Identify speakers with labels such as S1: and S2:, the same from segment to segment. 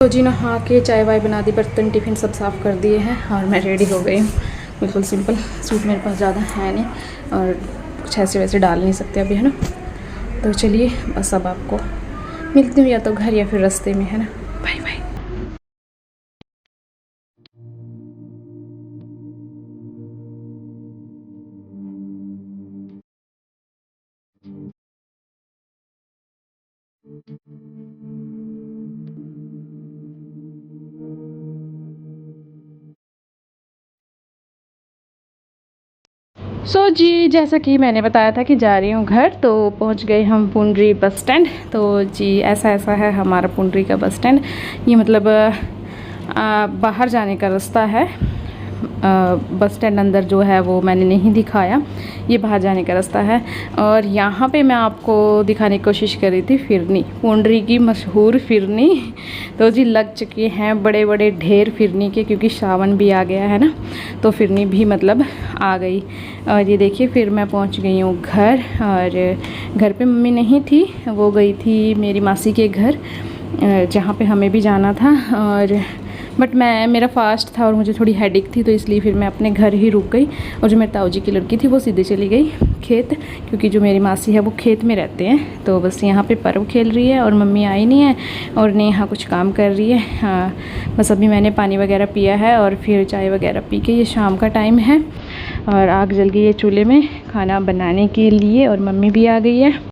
S1: जी नहा के चाय वाय बना दी, बर्तन टिफ़िन सब साफ़ कर दिए हैं और मैं रेडी हो गई हूँ। बिल्कुल सिंपल सूट मेरे पास ज़्यादा है नहीं और कुछ ऐसे वैसे डाल नहीं सकते अभी, है ना। तो चलिए बस अब आपको मिलती हूँ या तो घर या फिर रास्ते में, है ना। Bye bye. जी जैसा कि मैंने बताया था कि जा रही हूँ घर, तो पहुँच गए हम पुंडरी बस स्टैंड। तो जी ऐसा है हमारा पुंडरी का बस स्टैंड। ये मतलब बाहर जाने का रास्ता है। बस स्टैंड अंदर जो है वो मैंने नहीं दिखाया, ये बाहर जाने का रास्ता है। और यहाँ पे मैं आपको दिखाने की कोशिश कर रही थी फिरनी, पुंडरी की मशहूर फिरनी। तो जी लग चुके हैं बड़े बड़े ढेर फिरनी के, क्योंकि सावन भी आ गया है ना, तो फिरनी भी मतलब आ गई। और ये देखिए फिर मैं पहुँच गई हूँ घर। और घर पे मम्मी नहीं थी, वो गई थी मेरी मासी के घर जहाँ पे हमें भी जाना था। और बट मेरा फास्ट था और मुझे थोड़ी हेडेक थी, तो इसलिए फिर मैं अपने घर ही रुक गई। और जो मेरे ताऊ जी की लड़की थी वो सीधे चली गई खेत, क्योंकि जो मेरी मासी है वो खेत में रहते हैं। तो बस यहाँ पे पर्व खेल रही है और मम्मी आई नहीं है और ने यहाँ कुछ काम कर रही है। हाँ बस अभी मैंने पानी वगैरह पिया है और फिर चाय वगैरह पी के, ये शाम का टाइम है और आग जल गई है चूल्हे में खाना बनाने के लिए और मम्मी भी आ गई है।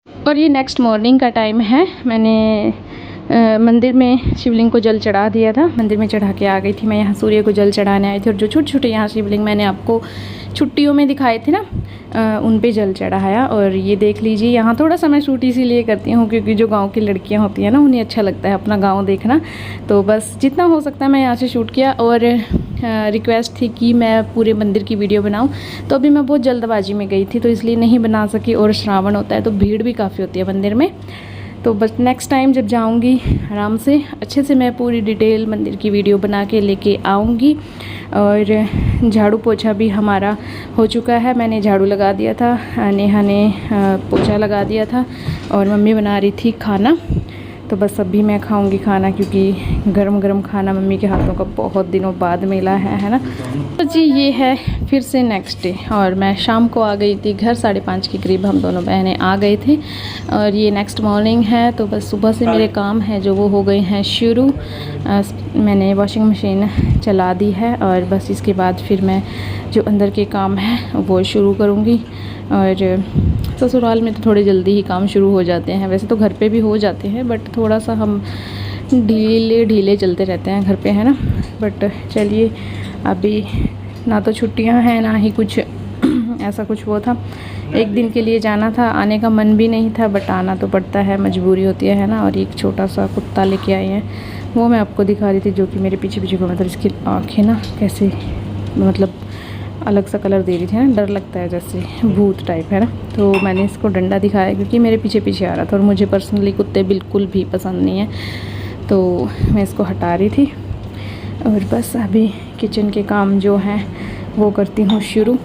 S1: और ये नेक्स्ट मॉर्निंग का टाइम है। मैंने मंदिर में शिवलिंग को जल चढ़ा दिया था, मंदिर में चढ़ा के आ गई थी मैं। यहाँ सूर्य को जल चढ़ाने आई थी और जो छोटे छोटे यहाँ शिवलिंग मैंने आपको छुट्टियों में दिखाए थे ना, उन पे जल चढ़ाया। और ये देख लीजिए, यहाँ थोड़ा सा मैं शूट इसीलिए करती हूँ क्योंकि जो गांव की लड़कियाँ होती हैं ना, उन्हें अच्छा लगता है अपना गांव देखना। तो बस जितना हो सकता है मैं यहाँ से शूट किया। और रिक्वेस्ट थी कि मैं पूरे मंदिर की वीडियो बनाऊं, तो अभी मैं बहुत जल्दबाजी में गई थी तो इसलिए नहीं बना सकी। और श्रावण होता है तो भीड़ भी काफ़ी होती है मंदिर में। तो बस नेक्स्ट टाइम जब जाऊंगी आराम से अच्छे से मैं पूरी डिटेल मंदिर की वीडियो बना के लेके आऊँगी। और झाड़ू पोछा भी हमारा हो चुका है, मैंने झाड़ू लगा दिया था, नेहा ने पोछा लगा दिया था और मम्मी बना रही थी खाना। तो बस अभी मैं खाऊंगी खाना, क्योंकि गरम गरम खाना मम्मी के हाथों का बहुत दिनों बाद मिला है ना। तो जी ये है फिर से नेक्स्ट डे और मैं शाम को आ गई थी घर, 5:30 के करीब हम दोनों बहनें आ गए थे। और ये नेक्स्ट मॉर्निंग है, तो बस सुबह से मेरे काम हैं जो वो हो गए हैं शुरू। मैंने वॉशिंग मशीन चला दी है और बस इसके बाद फिर मैं जो अंदर के काम हैं वो शुरू करूँगी। और ससुराल में तो थोड़े जल्दी ही काम शुरू हो जाते हैं, वैसे तो घर पे भी हो जाते हैं बट थोड़ा सा हम ढीले चलते रहते हैं घर पे, है ना। बट चलिए अभी ना तो छुट्टियां हैं ना ही कुछ ऐसा कुछ वो था। एक दिन के लिए जाना था, आने का मन भी नहीं था बट आना तो पड़ता है, मजबूरी होती है ना। और एक छोटा सा कुत्ता लेके आए हैं, वो मैं आपको दिखा रही थी, जो कि मेरे पीछे पीछे घूमा था। इसकी आँखें ना कैसे मतलब अलग सा कलर दे रही थी ना, डर लगता है जैसे भूत टाइप, है ना। तो मैंने इसको डंडा दिखाया क्योंकि मेरे पीछे पीछे आ रहा था और मुझे पर्सनली कुत्ते बिल्कुल भी पसंद नहीं है, तो मैं इसको हटा रही थी। और बस अभी किचन के काम जो हैं वो करती हूँ शुरू।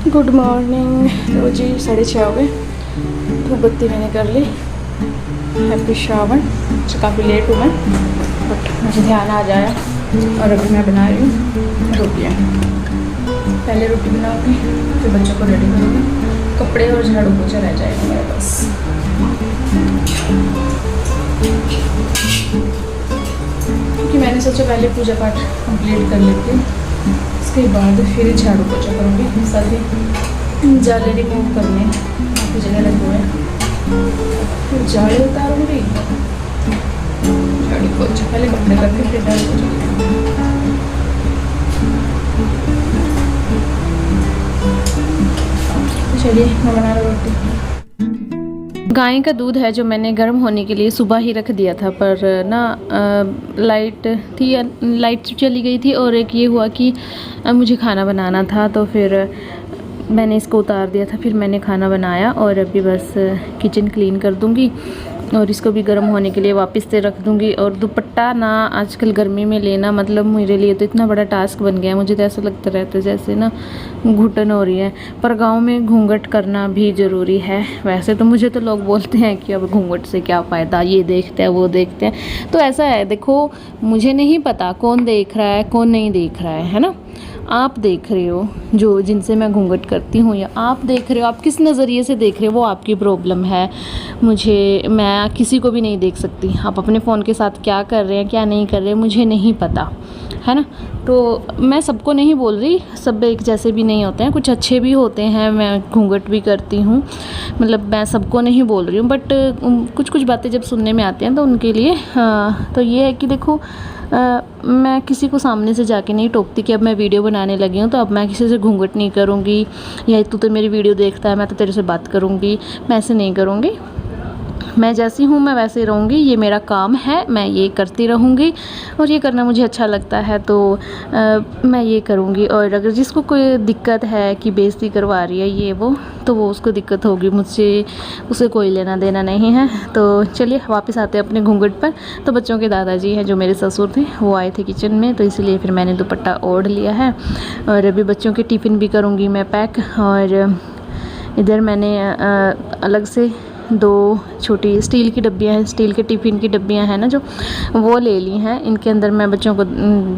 S1: Good morning. तो जी 6:30 हो गए। धूप बत्ती मैंने कर ली। हैप्पी श्रावण। काफ़ी लेट हूँ मैं, बट मुझे ध्यान आ जाया और अभी मैं बना रही हूँ रोटियाँ। पहले रोटी बनाऊँगी, फिर बच्चों को रेडी करूँगी, कपड़े और झाड़ू पोछा रह जाएगा मेरे पास। क्योंकि मैंने सोचा पहले पूजा पाठ कंप्लीट कर लेती हूँ, उसके बाद फिर झाड़ू पोछा करूँगी। साथ ही जाले रिमूव करने काफ़ी जगह लगे हुए हैं, फिर जाले उतारूँगी, झाड़ू पोछा पहले कपड़े करके फिर झाड़ू पोछा। चलिए मैं बना रहा रोटी। गाय का दूध है जो मैंने गर्म होने के लिए सुबह ही रख दिया था, पर ना लाइट थी, लाइट चली गई थी और एक ये हुआ कि मुझे खाना बनाना था, तो फिर मैंने इसको उतार दिया था। फिर मैंने खाना बनाया और अभी बस किचन क्लीन कर दूंगी और इसको भी गर्म होने के लिए वापस से रख दूंगी। और दुपट्टा ना आजकल गर्मी में लेना मतलब मेरे लिए तो इतना बड़ा टास्क बन गया है। मुझे तो ऐसा लगता रहता है जैसे ना घुटन हो रही है, पर गांव में घूंघट करना भी ज़रूरी है। वैसे तो मुझे तो लोग बोलते हैं कि अब घूंघट से क्या फ़ायदा, ये देखते हैं वो देखते हैं, तो ऐसा है देखो, मुझे नहीं पता कौन देख रहा है कौन नहीं देख रहा है ना। आप देख रहे हो जो जिनसे मैं घूंघट करती हूँ, या आप देख रहे हो, आप किस नज़रिए से देख रहे हो वो आपकी प्रॉब्लम है। मैं किसी को भी नहीं देख सकती। आप अपने फ़ोन के साथ क्या कर रहे हैं क्या नहीं कर रहे हैं मुझे नहीं पता, है ना। तो मैं सबको नहीं बोल रही, सब एक जैसे भी नहीं होते हैं, कुछ अच्छे भी होते हैं। मैं घूंघट भी करती हूँ, मतलब मैं सबको नहीं बोल रही हूँ, बट कुछ कुछ बातें जब सुनने में आती हैं तो उनके लिए तो ये है कि देखो, मैं किसी को सामने से जाके नहीं टोकती कि अब मैं वीडियो बनाने लगी हूँ तो अब मैं किसी से घूंघट नहीं करूँगी, या तू तो मेरी वीडियो देखता है मैं तो तेरे से बात करूँगी। मैं ऐसे नहीं करूँगी, मैं जैसी हूँ मैं वैसे रहूँगी। ये मेरा काम है, मैं ये करती रहूँगी और ये करना मुझे अच्छा लगता है, तो मैं ये करूँगी। और अगर जिसको कोई दिक्कत है कि बेइज्जती करवा रही है ये वो, तो वो उसको दिक्कत होगी, मुझसे उसे कोई लेना देना नहीं है। तो चलिए वापस आते हैं अपने घूंघट पर। तो बच्चों के दादाजी हैं जो मेरे ससुर थे, वो आए थे किचन में, तो इसलिए फिर मैंने दुपट्टा ओढ़ लिया है। और अभी बच्चों के टिफ़िन भी करूँगी मैं पैक। और इधर मैंने अलग से 2 छोटी स्टील की डब्बियाँ हैं, स्टील के टिफ़िन की डब्बियाँ हैं ना जो, वो ले ली हैं। इनके अंदर मैं बच्चों को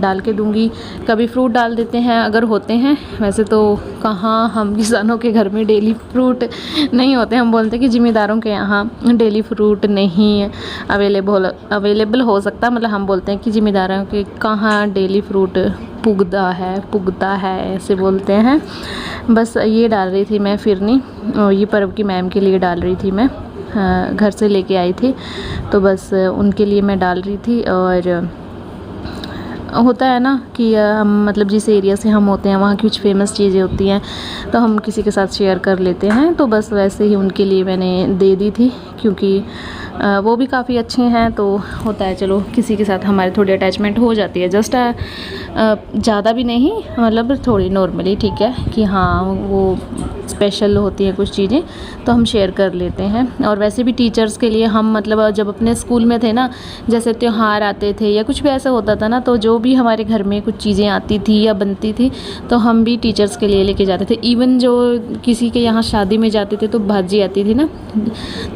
S1: डाल के दूंगी। कभी फ्रूट डाल देते हैं अगर होते हैं, वैसे तो कहाँ हम किसानों के घर में डेली फ्रूट नहीं होते। हम बोलते हैं कि ज़िम्मेदारों के यहाँ डेली फ्रूट नहीं अवेलेबल हो सकता, मतलब हम बोलते हैं कि ज़िम्मेदारों के कहाँ डेली फ्रूट पुगता है ऐसे बोलते हैं। बस ये डाल रही थी मैं फिरनी, और ये पर्व की मैम के लिए डाल रही थी मैं, घर से लेके आई थी, तो बस उनके लिए मैं डाल रही थी। और होता है ना कि हम मतलब जिस एरिया से हम होते हैं वहाँ की कुछ फेमस चीज़ें होती हैं तो हम किसी के साथ शेयर कर लेते हैं, तो बस वैसे ही उनके लिए मैंने दे दी थी, क्योंकि वो भी काफ़ी अच्छे हैं। तो होता है चलो किसी के साथ हमारी थोड़ी अटैचमेंट हो जाती है, जस्ट ज़्यादा भी नहीं, मतलब थोड़ी नॉर्मली, ठीक है कि हाँ वो स्पेशल होती हैं कुछ चीज़ें तो हम शेयर कर लेते हैं। और वैसे भी टीचर्स के लिए हम मतलब जब अपने स्कूल में थे ना, जैसे त्यौहार आते थे या कुछ भी ऐसा होता था ना, तो जो भी हमारे घर में कुछ चीज़ें आती थी या बनती थी तो हम भी टीचर्स के लिए लेके जाते थे। इवन जो किसी के यहाँ शादी में जाते थे तो भाजी आती थी ना,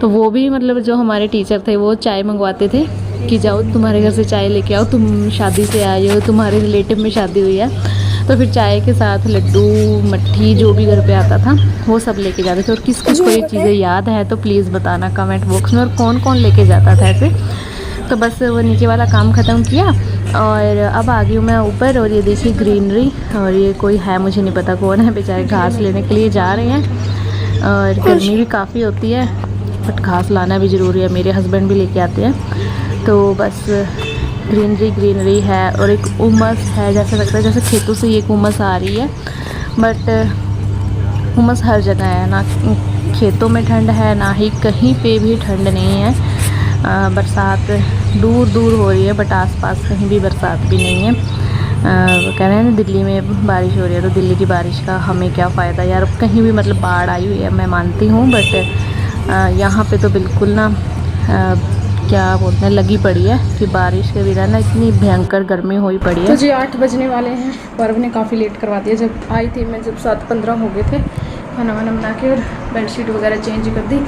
S1: तो वो भी मतलब जो हमारे टीचर थे वो चाय मंगवाते थे कि जाओ तुम्हारे घर से चाय लेके आओ, तुम शादी से आए हो, तुम्हारे रिलेटिव में शादी हुई है, तो फिर चाय के साथ लड्डू मट्ठी जो भी घर पे आता था वो सब लेके जाते थे। और किस किस को ये चीज़ें याद है तो प्लीज़ बताना कमेंट बॉक्स में, और कौन कौन लेके जाता था ऐसे। तो बस वो नीचे वाला काम ख़त्म किया और अब आ गई हूँ मैं ऊपर। और ये देखिए ग्रीनरी, और ये कोई है मुझे नहीं पता कौन है, बेचारे घास लेने के लिए जा रहे हैं। और गर्मी भी काफ़ी होती है बट घास लाना भी ज़रूरी है, मेरे हस्बैंड भी लेके आते हैं। तो बस ग्रीनरी है और एक उमस है, जैसा लगता है जैसे खेतों से एक उमस आ रही है, बट उमस हर जगह है, ना खेतों में ठंड है ना ही कहीं पे भी ठंड नहीं है। बरसात दूर दूर हो रही है बट आसपास कहीं भी बरसात भी नहीं है। वो कह रहे हैं ना दिल्ली में बारिश हो रही है, तो दिल्ली की बारिश का हमें क्या फ़ायदा यार, कहीं भी मतलब बाढ़ आई हुई है मैं मानती हूँ, बट यहाँ पे तो बिल्कुल ना क्या बोलते हैं लगी पड़ी है कि बारिश के बिना ना इतनी भयंकर गर्मी हुई पड़ी है। तो जी 8 बजने वाले हैं। पर्व ने काफ़ी लेट करवा दिया। जब आई थी मैं, जब 7:15 हो गए थे, खाना वाना बना के और बेडशीट वगैरह चेंज कर दी,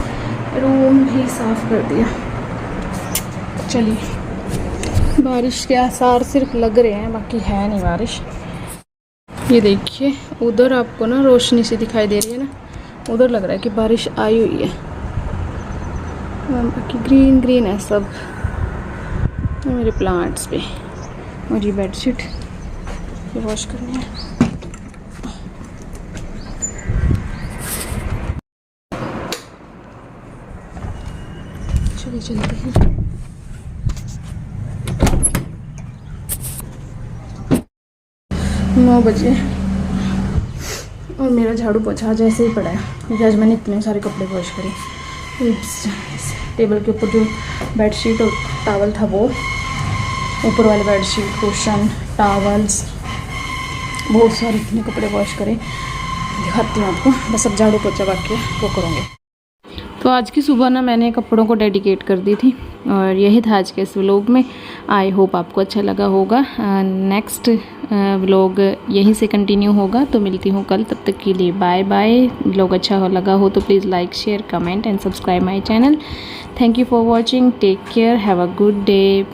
S1: रूम भी साफ़ कर दिया। चलिए, बारिश के आसार सिर्फ लग रहे हैं, बाकी है नहीं बारिश। ये देखिए उधर आपको ना रोशनी सी दिखाई दे रही है ना, उधर लग रहा है कि बारिश आई हुई है। बाकी ग्रीन ग्रीन है सब मेरे प्लांट्स पे। और ये बेडशीट ये वॉश करनी है। चलिए चलते हैं। 9 बजे और मेरा झाड़ू पोछा जैसे ही पड़ा है, क्योंकि आज मैंने इतने सारे कपड़े वॉश करे। टेबल के ऊपर जो बेडशीट और टॉवल था वो, ऊपर वाले बेडशीट, कुशन, टॉवल्स, बहुत सारे इतने कपड़े वॉश करे। दिखाती हूँ आपको, बस अब झाड़ू पोछा बाकी है वो करूँगी। तो आज की सुबह ना मैंने कपड़ों को डेडिकेट कर दी थी और यही था आज के इस व्लॉग में। आई होप आपको अच्छा लगा होगा। नेक्स्ट व्लॉग यहीं से कंटिन्यू होगा, तो मिलती हूँ कल। तब तक के लिए बाय बाय। व्लॉग अच्छा लगा हो तो please like, share, comment and subscribe my channel. Thank you for watching. Take care. Have a good day.